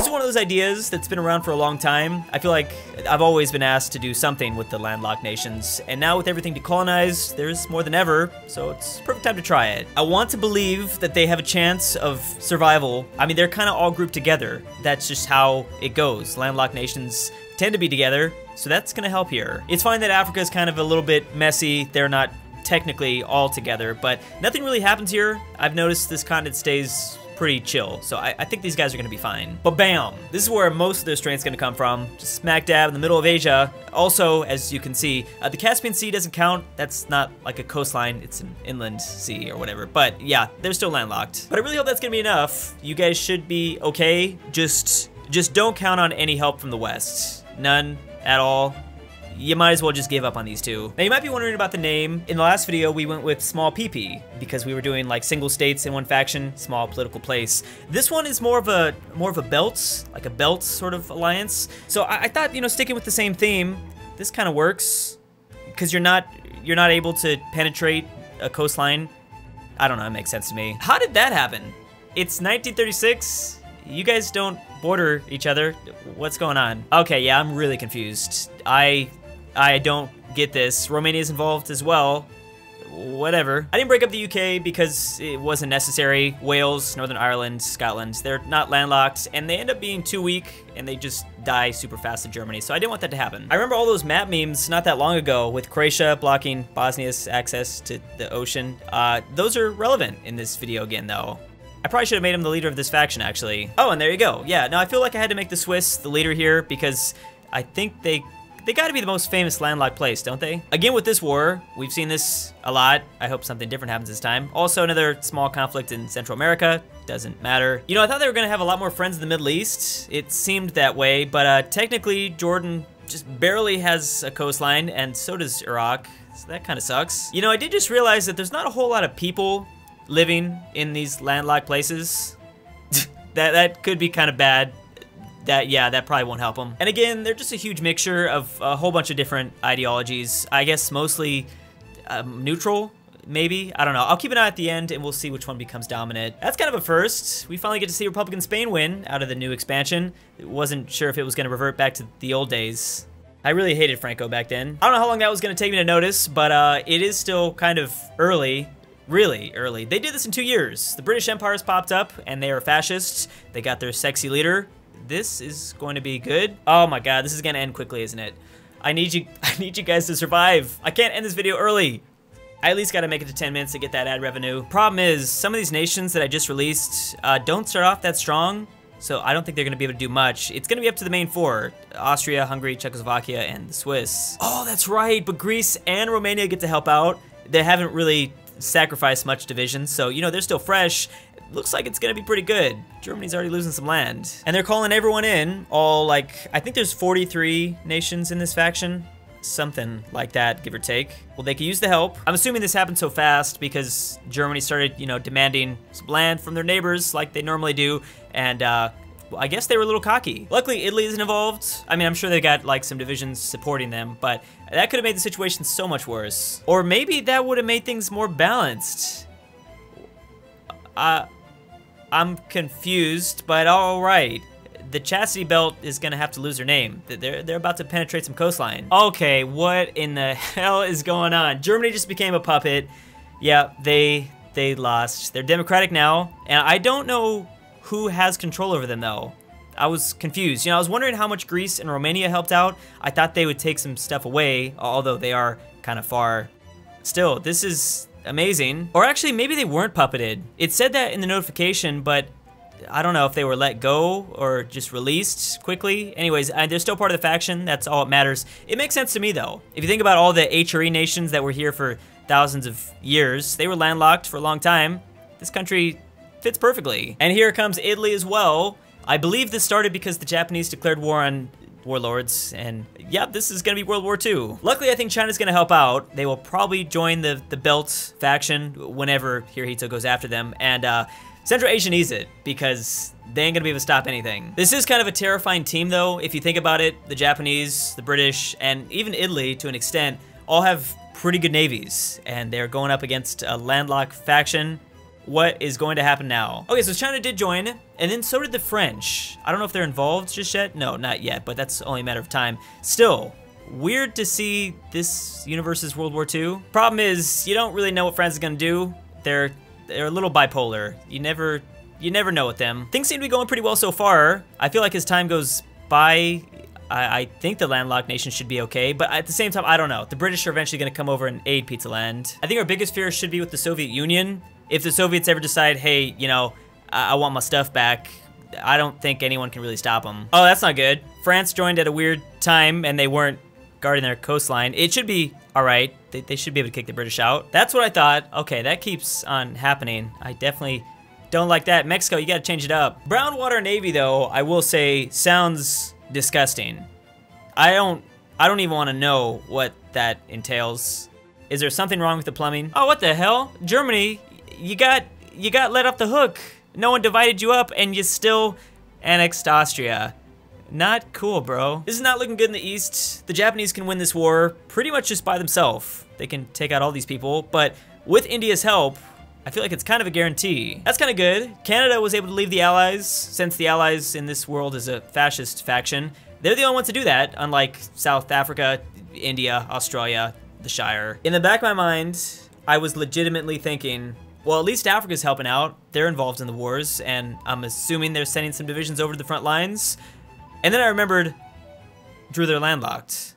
is one of those ideas that's been around for a long time. I feel like I've always been asked to do something with the landlocked nations, and now with everything decolonized, there's more than ever, so it's perfect time to try it. I want to believe that they have a chance of survival. I mean, they're kind of all grouped together. That's just how it goes. Landlocked nations tend to be together, so that's gonna help here. It's fine that Africa is kind of a little bit messy. They're not technically all together, but nothing really happens here. I've noticed this continent stays pretty chill, so I think these guys are gonna be fine. But bam, this is where most of their strength's gonna come from, just smack dab in the middle of Asia. Also, as you can see, the Caspian Sea doesn't count. That's not like a coastline, it's an inland sea or whatever, but yeah, they're still landlocked. But I really hope that's gonna be enough. You guys should be okay. Just don't count on any help from the West. None at all. You might as well just give up on these two. Now you might be wondering about the name. In the last video, we went with small PP because we were doing like single states in one faction, small political place. This one is more of a belt, like a belt sort of alliance. So I thought, you know, sticking with the same theme, this kind of works because you're not able to penetrate a coastline. I don't know, it makes sense to me. How did that happen? It's 1936. You guys don't border each other. What's going on? Okay, yeah, I'm really confused. I don't get this. Romania's involved as well. Whatever. I didn't break up the UK because it wasn't necessary. Wales, Northern Ireland, Scotland, they're not landlocked, and they end up being too weak, and they just die super fast in Germany, so I didn't want that to happen. I remember all those map memes not that long ago with Croatia blocking Bosnia's access to the ocean. Those are relevant in this video again, though. I probably should have made him the leader of this faction, actually. Oh, and there you go. Yeah, now I feel like I had to make the Swiss the leader here because I think they gotta be the most famous landlocked place, don't they? Again, with this war, we've seen this a lot. I hope something different happens this time. Also, another small conflict in Central America. Doesn't matter. You know, I thought they were gonna have a lot more friends in the Middle East. It seemed that way, but technically, Jordan just barely has a coastline, and so does Iraq, so that kind of sucks. You know, I did just realize that there's not a whole lot of people living in these landlocked places. that could be kind of bad. That probably won't help them. And again, they're just a huge mixture of a whole bunch of different ideologies. I guess mostly neutral, maybe. I don't know. I'll keep an eye at the end and we'll see which one becomes dominant. That's kind of a first. We finally get to see Republican Spain win out of the new expansion. Wasn't sure if it was going to revert back to the old days. I really hated Franco back then. I don't know how long that was going to take me to notice, but it is still kind of early. Really early. They did this in 2 years. The British Empire's popped up and they are fascists. They got their sexy leader. This is going to be good. Oh my god, this is gonna end quickly, isn't it? I need you guys to survive. I can't end this video early. I at least gotta make it to 10 minutes to get that ad revenue. Problem is, some of these nations that I just released don't start off that strong, so I don't think they're gonna be able to do much. It's gonna be up to the main four: Austria, Hungary, Czechoslovakia, and the Swiss. Oh, that's right, but Greece and Romania get to help out. They haven't really sacrificed much division, so you know, they're still fresh. Looks like it's gonna be pretty good. Germany's already losing some land. And they're calling everyone in, all like, I think there's 43 nations in this faction. Something like that, give or take. Well, they could use the help. I'm assuming this happened so fast because Germany started, you know, demanding some land from their neighbors like they normally do, and well, I guess they were a little cocky. Luckily, Italy isn't involved. I mean, I'm sure they got like some divisions supporting them, but that could have made the situation so much worse. Or maybe that would have made things more balanced. I'm confused, but all right. The Chastity Belt is gonna have to lose their name. They're about to penetrate some coastline. Okay, what in the hell is going on? Germany just became a puppet. Yeah, they lost. They're democratic now, and I don't know who has control over them though. I was confused. You know, I was wondering how much Greece and Romania helped out. I thought they would take some stuff away, although they are kind of far. Still, this is amazing. Or actually, maybe they weren't puppeted. It said that in the notification, but I don't know if they were let go or just released quickly. Anyways, they're still part of the faction. That's all that matters. It makes sense to me, though. If you think about all the HRE nations that were here for thousands of years, they were landlocked for a long time. This country fits perfectly. And here comes Italy as well. I believe this started because the Japanese declared war on warlords, and yeah, this is gonna be World War II. Luckily, I think China's gonna help out. They will probably join the Belt faction whenever Hirohito goes after them, and Central Asia needs it because they ain't gonna be able to stop anything. This is kind of a terrifying team though, if you think about it. The Japanese, the British, and even Italy to an extent, all have pretty good navies, and they're going up against a landlocked faction what is going to happen now. Okay, so China did join, and then so did the French. I don't know if they're involved just yet. No, not yet, but that's only a matter of time. Still, weird to see this universe's World War II. Problem is, you don't really know what France is gonna do. They're a little bipolar. You never know with them. Things seem to be going pretty well so far. I feel like as time goes by, I think the landlocked nation should be okay, but at the same time, I don't know. The British are eventually gonna come over and aid Pizza Land. I think our biggest fear should be with the Soviet Union. If the Soviets ever decide, hey, you know, I want my stuff back, I don't think anyone can really stop them. Oh, that's not good. France joined at a weird time and they weren't guarding their coastline. It should be all right. They should be able to kick the British out. That's what I thought. Okay, that keeps on happening. I definitely don't like that. Mexico, you gotta change it up. Brown water navy though, I will say, sounds disgusting. I don't even want to know what that entails. Is there something wrong with the plumbing? Oh, what the hell? Germany, you got let off the hook. No one divided you up and you still annexed Austria. Not cool, bro. This is not looking good in the East. The Japanese can win this war pretty much just by themselves. They can take out all these people, but with India's help, I feel like it's kind of a guarantee. That's kind of good. Canada was able to leave the Allies, since the Allies in this world is a fascist faction. They're the only ones to do that, unlike South Africa, India, Australia, the Shire. In the back of my mind, I was legitimately thinking, well, at least Africa's helping out. They're involved in the wars, and I'm assuming they're sending some divisions over to the front lines. And then I remembered, Drew, they're landlocked.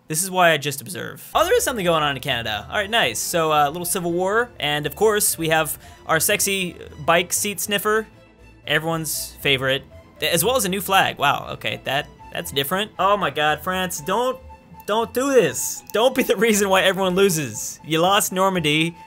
This is why I just observe. Oh, there is something going on in Canada. All right, nice. So a little civil war, and of course we have our sexy bike seat sniffer, everyone's favorite, as well as a new flag. Wow, okay, that's different. Oh my God, France, don't do this. Don't be the reason why everyone loses. You lost Normandy,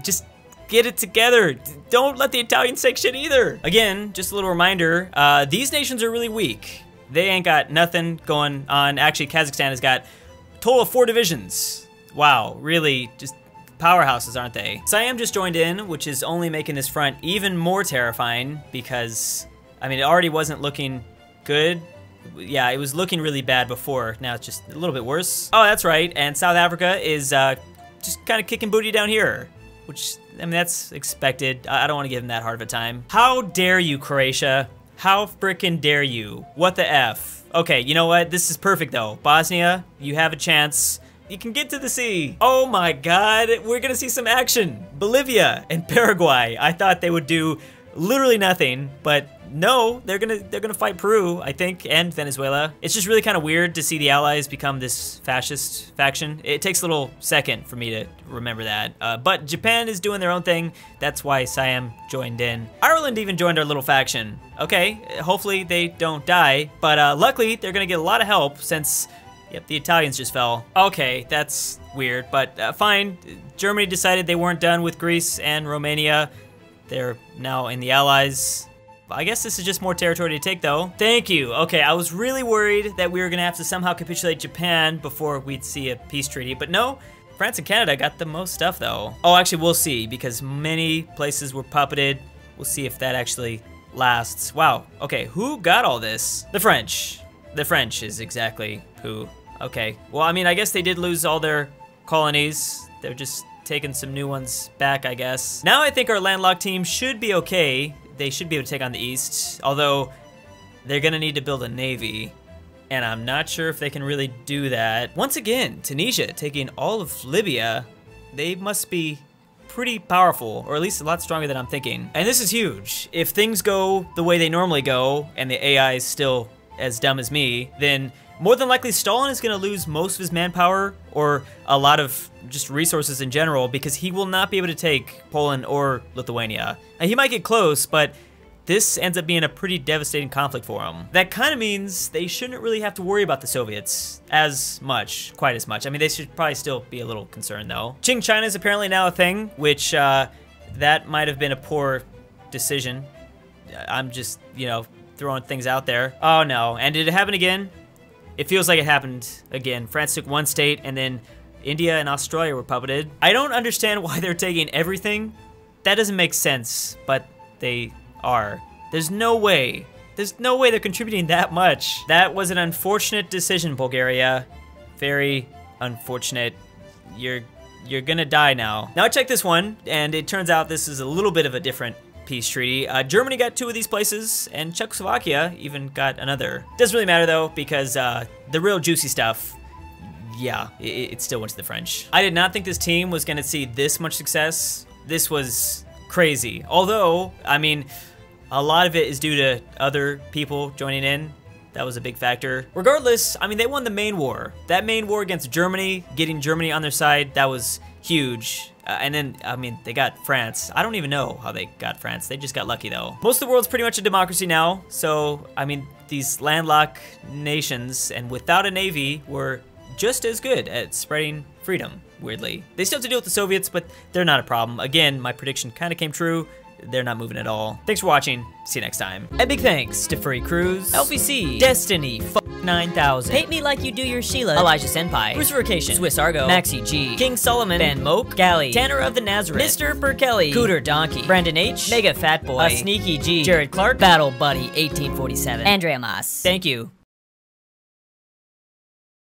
just get it together. Don't let the Italians take shit either. Again, just a little reminder, these nations are really weak. They ain't got nothing going on. Actually, Kazakhstan has got a total of 4 divisions. Wow, really just powerhouses, aren't they? Siam just joined in, which is only making this front even more terrifying because, I mean, it already wasn't looking good. Yeah, it was looking really bad before. Now it's just a little bit worse. Oh, that's right, and South Africa is just kind of kicking booty down here, which, I mean, that's expected. I don't want to give them that hard of a time. How dare you, Croatia? How frickin' dare you? What the F? Okay, you know what? This is perfect, though. Bosnia, you have a chance. You can get to the sea. Oh my God, we're gonna see some action. Bolivia and Paraguay. I thought they would do literally nothing, but no, they're gonna fight Peru, I think, and Venezuela. It's just really kind of weird to see the Allies become this fascist faction. It takes a little second for me to remember that. But Japan is doing their own thing. That's why Siam joined in. Ireland even joined our little faction. Okay, hopefully they don't die, but luckily they're gonna get a lot of help since, yep, the Italians just fell. Okay, that's weird, but fine. Germany decided they weren't done with Greece and Romania. They're now in the Allies. I guess this is just more territory to take, though. Thank you. Okay, I was really worried that we were gonna have to somehow capitulate Japan before we'd see a peace treaty, but no, France and Canada got the most stuff, though. Oh, actually, we'll see, because many places were puppeted. We'll see if that actually lasts. Wow, okay, who got all this? The French. The French is exactly who. Okay, well, I mean, I guess they did lose all their colonies. They're just taking some new ones back, I guess. Now I think our landlocked team should be okay. They should be able to take on the East, although they're gonna need to build a navy, and I'm not sure if they can really do that. Once again, Tunisia taking all of Libya. They must be pretty powerful, or at least a lot stronger than I'm thinking. And this is huge. If things go the way they normally go, and the AI is still as dumb as me, then more than likely Stalin is gonna lose most of his manpower, or a lot of just resources in general, because he will not be able to take Poland or Lithuania. Now, he might get close, but this ends up being a pretty devastating conflict for him. That kind of means they shouldn't really have to worry about the Soviets as much, quite as much. I mean, they should probably still be a little concerned, though. Qing China is apparently now a thing, which that might have been a poor decision. I'm just, you know, throwing things out there. Oh no, and did it happen again? It feels like it happened again. France took one state, and then India and Australia were puppeted. I don't understand why they're taking everything. That doesn't make sense, but they are. There's no way. There's no way they're contributing that much. That was an unfortunate decision, Bulgaria. Very unfortunate. You're you're gonna die now. Now I checked this one, and it turns out this is a little bit of a different peace treaty. Germany got 2 of these places, and Czechoslovakia even got another. Doesn't really matter though, because the real juicy stuff, yeah, it still went to the French. I did not think this team was gonna see this much success. This was crazy. Although, I mean, a lot of it is due to other people joining in. That was a big factor. Regardless, I mean, they won the main war. That main war against Germany, getting Germany on their side, that was huge. And then, I mean, they got France. I don't even know how they got France. They just got lucky, though. Most of the world's pretty much a democracy now. So, I mean, these landlocked nations, and without a navy, were just as good at spreading freedom, weirdly. They still have to deal with the Soviets, but they're not a problem. Again, my prediction kind of came true. They're not moving at all. Thanks for watching. See you next time. And big thanks to FurryCruz, Elphie C, Destiny9000, Paintmelikeyoudoyoursheilas, Elijah Senpai, Ruserification, SwissAargau, Maxy G, King Solomon, Ben Moke, Gali, TannerOfNazareth, MisterPERKELE, CooterDonkey, Brandon H, MegaFatBoi, A Sneaky G, Jared Clark, Battle Buddy 1847, Andrea Moss. Thank you.